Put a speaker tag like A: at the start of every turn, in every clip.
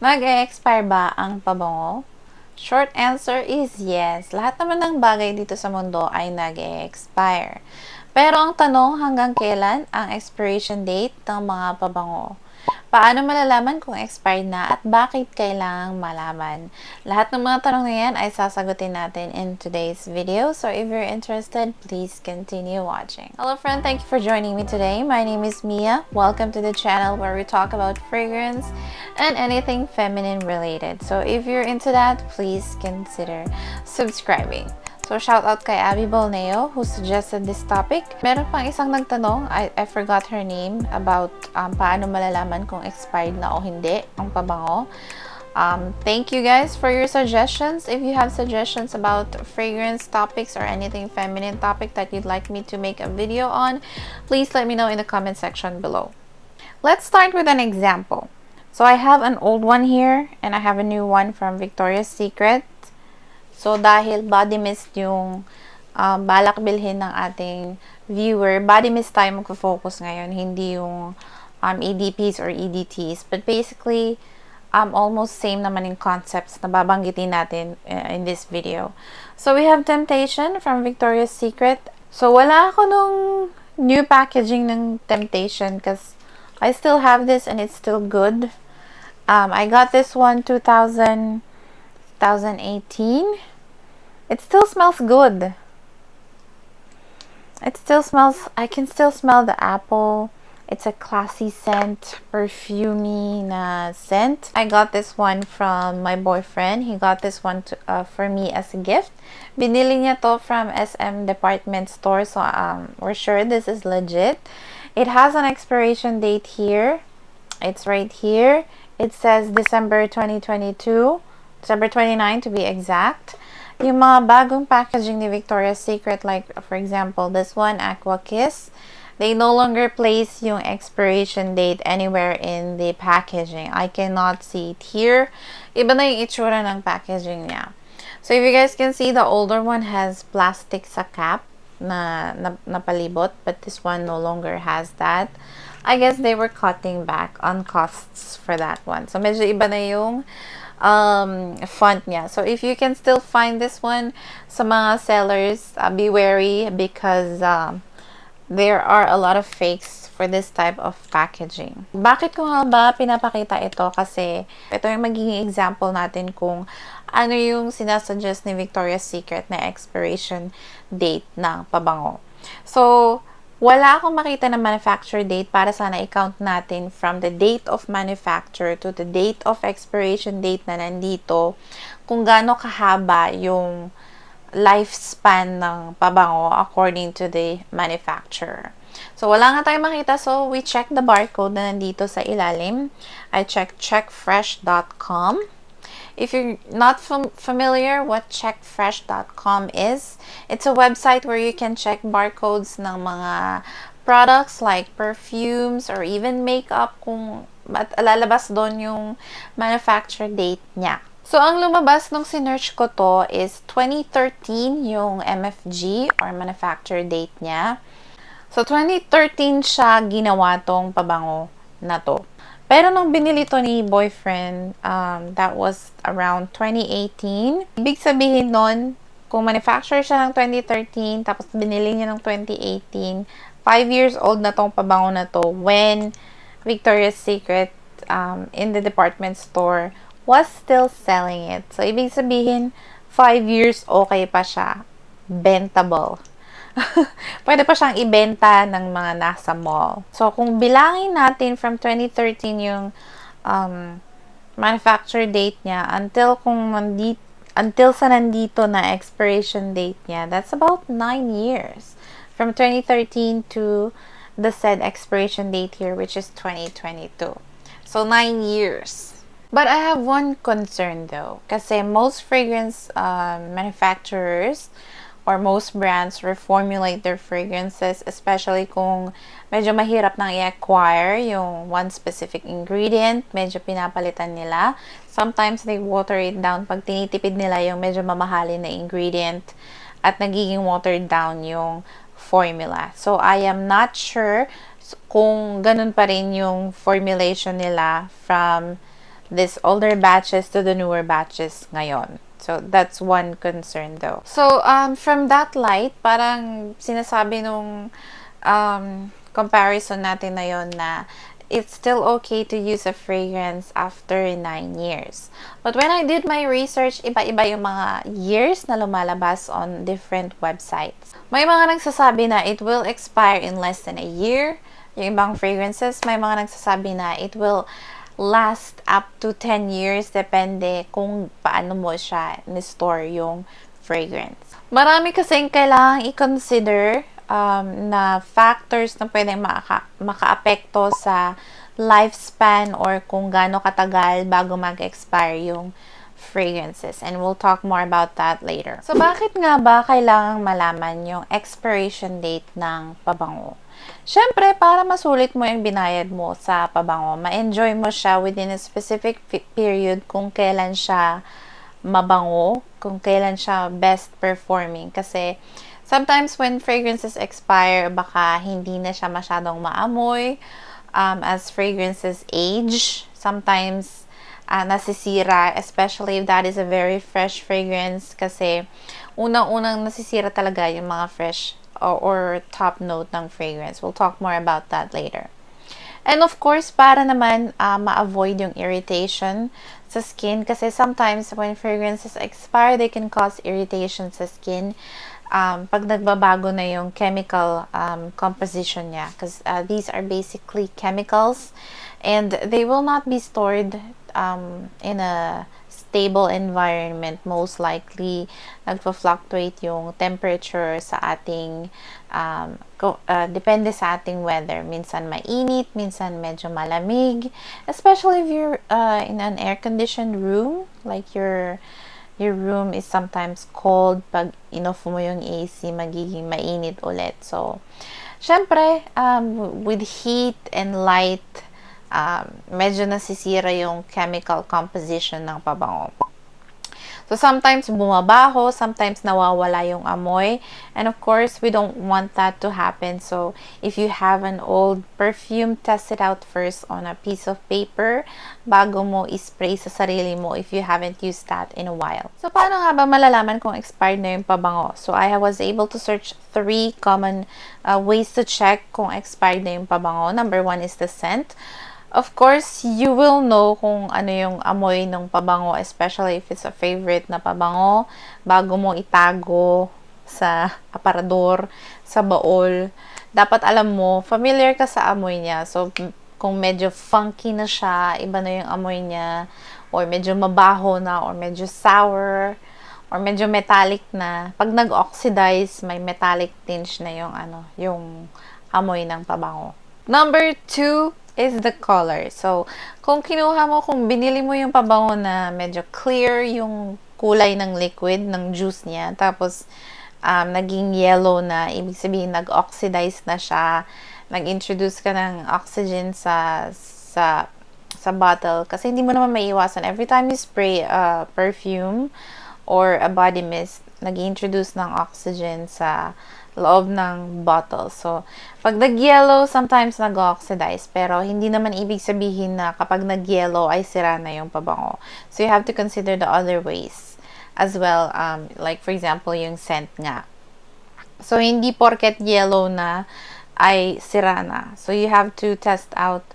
A: Mag-e-expire ba ang pabango? Short answer is yes. Lahat naman ng bagay dito sa mundo ay nag-e-expire. Pero ang tanong, hanggang kailan ang expiration date ng mga pabango? Paano malalaman kung expired na at bakit kailangang malaman? Lahat ng mga tanong na yan ay sasagutin natin in today's video. So if you're interested, please continue watching. Hello friend, thank you for joining me today. My name is Mia. Welcome to the channel where we talk about fragrance and anything feminine related. So if you're into that, please consider subscribing. So, shout out kay Abby Bolneo who suggested this topic. Meron pang isang nagtanong, I forgot her name, about paano malalaman kung expired na o hindi ang pabango. Thank you guys for your suggestions. If you have suggestions about fragrance topics or anything feminine topic that you'd like me to make a video on, please let me know in the comment section below. Let's start with an example. So, I have an old one here and I have a new one from Victoria's Secret. So, dahil body mist yung balak bilhin ng ating viewer, body mist tayo magfo-focus ngayon, hindi yung EDPs or EDTs. But basically, almost same naman yung concepts na babanggitin natin in this video. So, we have Temptation from Victoria's Secret. So, wala ako nung new packaging ng Temptation because I still have this and it's still good. I got this one 2018. It still smells good. It still smells, I can still smell the apple. It's a classy scent, perfumey na scent. I got this one from my boyfriend. He got this one for me as a gift. Binili niya to from SM department store, so we're sure this is legit. It has an expiration date here. It's right here. It says December 2022, December 29 to be exact. Yung mga bagong packaging ni Victoria's Secret, like for example, this one, Aqua Kiss, they no longer place yung expiration date anywhere in the packaging. I cannot see it here. Iba na yung itsura ng packaging niya. So if you guys can see, the older one has plastic sa cap na palibot, but this one no longer has that. I guess they were cutting back on costs for that one. So medyo iba na yung font niya. So if you can still find this one sa mga sellers, be wary because there are a lot of fakes for this type of packaging. Bakit ko nga ba pinapakita ito? Kasi ito yung magiging example natin kung ano yung sinasuggest ni Victoria's Secret na expiration date ng pabango. So wala akong makita na manufacture date para sana i-count natin from the date of manufacture to the date of expiration date na nandito kung gaano kahaba yung lifespan ng pabango according to the manufacturer. So, wala nga tayong makita. So, we check the barcode na nandito sa ilalim. I checkfresh.com. If you're not familiar what checkfresh.com is, it's a website where you can check barcodes ng mga products like perfumes or even makeup kung lalabas doon yung manufacture date niya. So, ang lumabas nung sinearch ko to is 2013 yung MFG or manufacture date niya. So, 2013 siya ginawa tong pabango na to. Pero nung binili to ni boyfriend, that was around 2018. Ibig sabihin nun, kung manufacture siya ng 2013, tapos binili niya ng 2018, 5 years old na tong pabango na to when Victoria's Secret in the department store was still selling it. So, ibig sabihin, 5 years okay pa siya. Bentable. Pwede pa siyang ibenta ng mga nasa mall. So, kung bilangin natin from 2013 yung manufacture date niya until sa nandito na expiration date niya, that's about 9 years. From 2013 to the said expiration date here, which is 2022. So, 9 years. But I have one concern though. Kasi most fragrance manufacturers or most brands reformulate their fragrances, especially kung medyo mahirap nang i-acquire yung one specific ingredient, medyo pinapalitan nila. Sometimes they water it down pag tinitipid nila yung medyo mamahalin na ingredient at nagiging watered down yung formula. So, I am not sure kung ganun pa rin yung formulation nila from these older batches to the newer batches ngayon. So, that's one concern though. So, from that light, parang sinasabi nung comparison natin na yon na it's still okay to use a fragrance after 9 years. But when I did my research, iba-iba yung mga years na lumalabas on different websites. May mga nagsasabi na it will expire in less than a year. Yung ibang fragrances, may mga nagsasabi na it will last up to 10 years, depende kung paano mo siya ni-store yung fragrance. Marami kasing kailangang i-consider na factors na pwedeng maka-apekto sa lifespan or kung gaano katagal bago mag-expire yung fragrances. And we'll talk more about that later. So, bakit nga ba kailangang malaman yung expiration date ng pabango? Siyempre, para masulit mo yung binayad mo sa pabango, ma-enjoy mo siya within a specific period kung kailan siya mabango, kung kailan siya best performing. Kasi, sometimes when fragrances expire, baka hindi na siya masyadong maamoy. As fragrances age, sometimes nasisira, especially if that is a very fresh fragrance. Kasi, unang-unang nasisira talaga yung mga fresh or top note ng fragrance. We'll talk more about that later. And of course, para naman ma-avoid yung irritation sa skin. Kasi sometimes when fragrances expire, they can cause irritation sa skin. Pag nagbabago na yung chemical composition niya. Because these are basically chemicals. And they will not be stored in a stable environment. Most likely, nagpa-fluctuate yung temperature sa ating, depende sa ating weather. Minsan mainit, minsan medyo malamig. Especially if you're in an air-conditioned room, like your room is sometimes cold. Pag inoff mo yung AC, magiging mainit ulit. So, syempre, with heat and light, medyo nasisira yung chemical composition ng pabango. So, sometimes bumabaho, sometimes nawawala yung amoy. And of course, we don't want that to happen. So, if you have an old perfume, test it out first on a piece of paper bago mo ispray sa sarili mo if you haven't used that in a while. So, paano nga ba malalaman kung expired na yung pabango? So, I was able to search 3 common ways to check kung expired na yung pabango. Number 1 is the scent. Of course, you will know kung ano yung amoy ng pabango, especially if it's a favorite na pabango, bago mo itago sa aparador, sa baol. Dapat alam mo, familiar ka sa amoy niya. So, kung medyo funky na siya, iba na yung amoy niya, or medyo mabaho na, or medyo sour, or medyo metallic na. Pag nag-oxidize, may metallic tinge na yung amoy ng pabango. Number 2 is the color. So, kung kinuha mo, kung binili mo yung pabango na medyo clear yung kulay ng liquid, ng juice niya, tapos naging yellow na, ibig sabihin nag-oxidize na siya, nag-introduce ka ng oxygen sa bottle, kasi hindi mo naman maiiwasan. Every time you spray a perfume or a body mist, nag-introduce ng oxygen sa loob ng bottle. So, pag nag-yellow, sometimes nag-oxidize. Pero, hindi naman ibig sabihin na kapag nag-yellow ay sira na yung pabango. So, you have to consider the other ways as well. Like, for example, yung scent nga. So, hindi porket yellow na ay sira na. So, you have to test out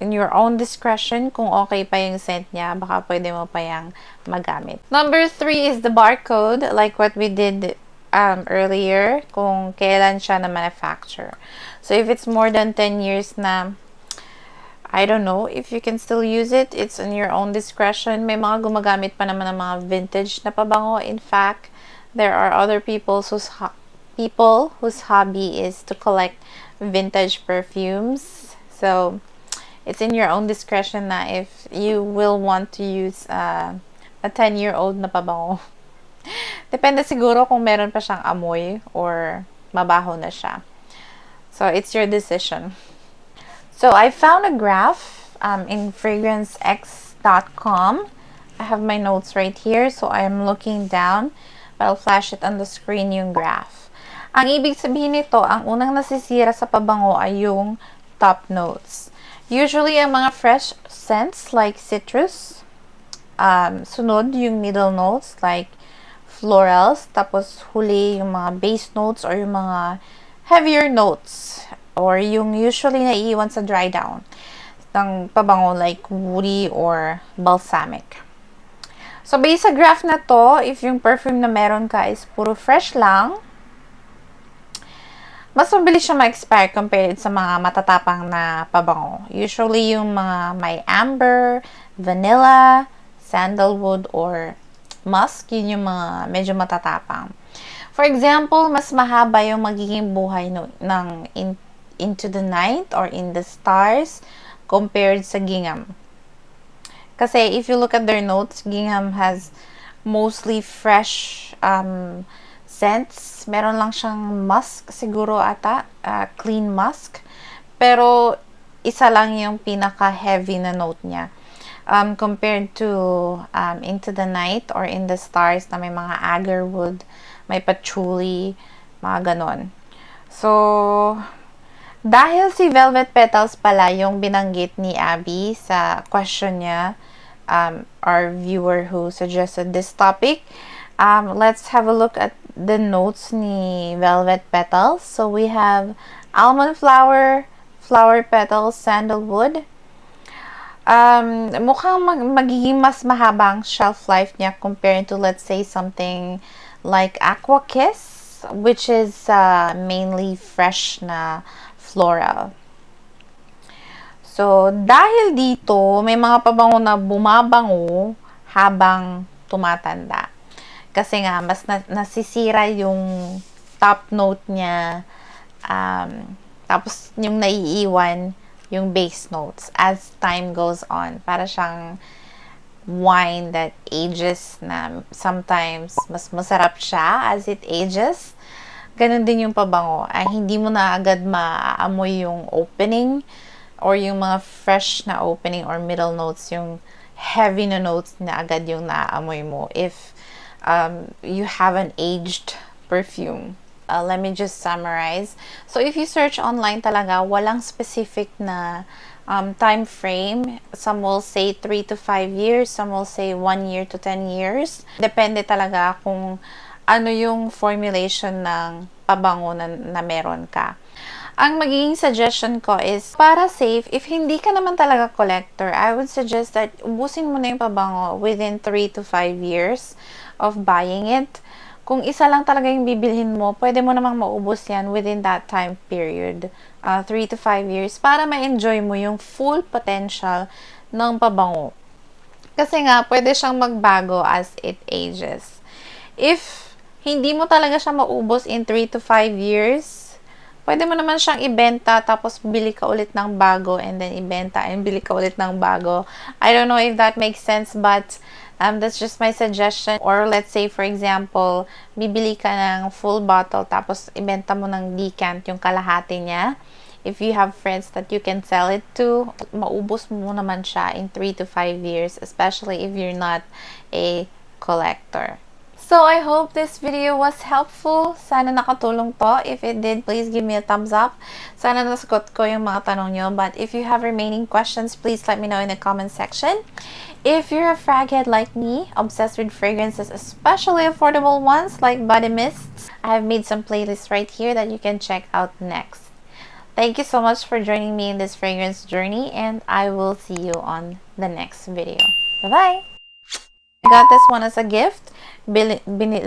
A: in your own discretion kung okay pa yung scent niya. Baka pwede mo pa yung magamit. Number 3 is the barcode. Like what we did earlier, kung kailan siya na manufacture. So, if it's more than 10 years na, I don't know if you can still use it. It's in your own discretion. May mga gumagamit pa naman ng mga vintage na pabango. In fact, there are other people whose hobby is to collect vintage perfumes. So, it's in your own discretion na if you will want to use a 10-year-old na pabango. Depende siguro kung meron pa siyang amoy or mabaho na siya. So, it's your decision. So, I found a graph in fragrancex.com. I have my notes right here. So, I'm looking down. I'll flash it on the screen yung graph. Ang ibig sabihin nito, ang unang nasisira sa pabango ay yung top notes. Usually, ang mga fresh scents like citrus, sunod yung middle notes like florals, tapos huli yung mga base notes or yung mga heavier notes or yung usually naiiwan sa dry down ng pabango like woody or balsamic. So, based sa graph na to, if yung perfume na meron ka is puro fresh lang, mas mabilis siya ma-expire compared sa mga matatapang na pabango. Usually, yung mga may amber, vanilla, sandalwood, or musk, yun yung mga medyo matatapang. For example, mas mahaba yung magiging buhay ng Into the Night or In the Stars compared sa gingham. Kasi if you look at their notes, gingham has mostly fresh scents. Meron lang siyang musk siguro ata, clean musk. Pero isa lang yung pinaka-heavy na note niya. Compared to Into the Night or In the Stars na may mga agarwood, may patchouli, mga ganon. So, dahil si Velvet Petals pala yung binanggit ni Abby sa question niya, our viewer who suggested this topic, let's have a look at the notes ni Velvet Petals. So, we have almond flower, flower petals, sandalwood. Mukhang magiging mas mahabang shelf life niya compared to, let's say, something like Aqua Kiss, which is mainly fresh na floral. So, dahil dito, may mga pabango na bumabango habang tumatanda. Kasi nga, mas nasisira yung top note niya, tapos yung naiiwan yung base notes as time goes on. Para siyang wine that ages na sometimes mas masarap siya as it ages. Ganun din yung pabango. Hindi mo na agad maaamoy yung opening or yung mga fresh na opening or middle notes, yung heavy na notes na agad yung naaamoy mo if you have an aged perfume. Let me just summarize. So, if you search online talaga, walang specific na time frame. Some will say 3 to 5 years. Some will say 1 year to 10 years. Depende talaga kung ano yung formulation ng pabango na meron ka. Ang magiging suggestion ko is, para safe, if hindi ka naman talaga collector, I would suggest that ubusin mo na yung pabango within 3 to 5 years of buying it. Kung isa lang talaga yung bibilhin mo, pwede mo namang maubos yan within that time period, 3 to 5 years, para ma-enjoy mo yung full potential ng pabango. Kasi nga, pwede siyang magbago as it ages. If hindi mo talaga siya maubos in 3 to 5 years, pwede mo naman siyang ibenta, tapos bili ka ulit ng bago, and then ibenta, and bili ka ulit ng bago. I don't know if that makes sense, but that's just my suggestion. Or let's say, for example, bibili ka ng full bottle, tapos ibenta mo ng decant yung kalahati niya. If you have friends that you can sell it to, maubos mo naman siya in 3 to 5 years, especially if you're not a collector. So, I hope this video was helpful. Sana nakatulong to. If it did, please give me a thumbs up. Sana nasagot ko yung mga tanong nyo. But if you have remaining questions, please let me know in the comment section. If you're a fraghead like me, obsessed with fragrances, especially affordable ones like body mists, I have made some playlists right here that you can check out next. Thank you so much for joining me in this fragrance journey, and I will see you on the next video. Bye-bye! I got this one as a gift. Binili